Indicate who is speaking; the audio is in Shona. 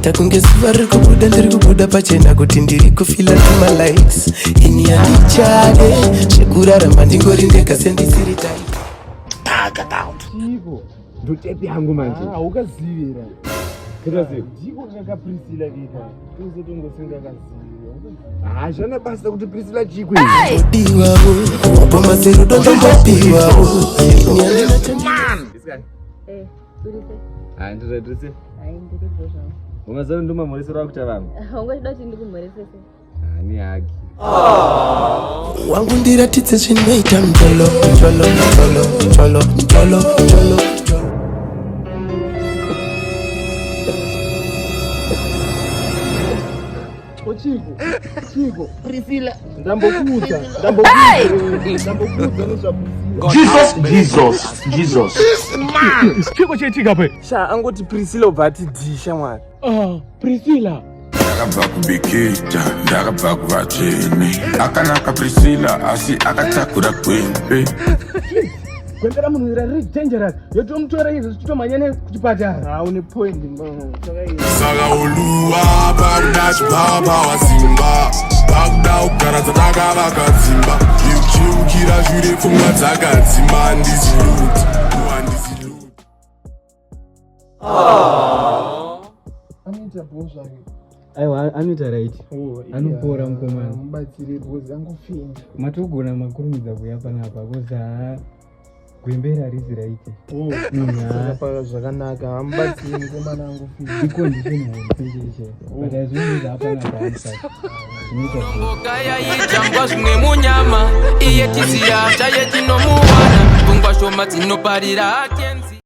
Speaker 1: Waita kunge zuva rikubuda ndiri kubuda pachena kuti ndiri kufila tuma likes. Ini yandichade chekurarama ndingori ndega sendisiri type.
Speaker 2: Get out.
Speaker 3: Chico,
Speaker 2: ndotepi hangu manje.
Speaker 3: Ukazivira.
Speaker 2: Kutaziva.
Speaker 3: Ndiko chaka Priscilla vika. Uzotongosenga kaziva.
Speaker 2: Zvana basa kuti Priscilla Chico.
Speaker 1: Diwa wo, opa mazero diwa wo.
Speaker 2: Man.
Speaker 4: Ndiri bosha.
Speaker 2: Umazana nduma mhoresera wakuta vanhu.
Speaker 4: Ungachida kuti ndikumhoresese.
Speaker 2: Ani haki.
Speaker 1: Wangu ndiratidze zvinoita mtolo.
Speaker 3: Chico, Priscilla.
Speaker 2: Jesus. Man.
Speaker 3: Chico chetika pe.
Speaker 2: Sha angoti Priscilla ubvati disha mwana.
Speaker 3: Priscilla.
Speaker 5: Ndakabva kubikita, ndakabva kuvatini. Akanaka Priscilla asi akatakura kwembe.
Speaker 3: Kwendera munhu rari dangerous. Yotomutora izvo chitomanyane kuchipatara. Haune point mbangu.
Speaker 5: Saka uluwa bakudachi baba wasimba. Bakuda kugara dzataka vakadzimba. Chiukira shure pfungwa dzakadzimba ndiziluti.
Speaker 3: Anoita bhozva ke.
Speaker 2: Aiwa anoita right. Anopora mukomana.
Speaker 3: Mubatsire bhozi angofenda.
Speaker 2: Matogona makurumidza kuya panapa koza gwembera rizi raite.
Speaker 3: Saka zvakanaka hamubatsire mukomana angofenda.
Speaker 2: Icondition haipendeshe. But azvinhu hapana pamusaka.
Speaker 6: Ngaya yitangwa zvimwe munyama iye tiziya chaye tinomuwana pfungwa shoma dzinoparira akenzi.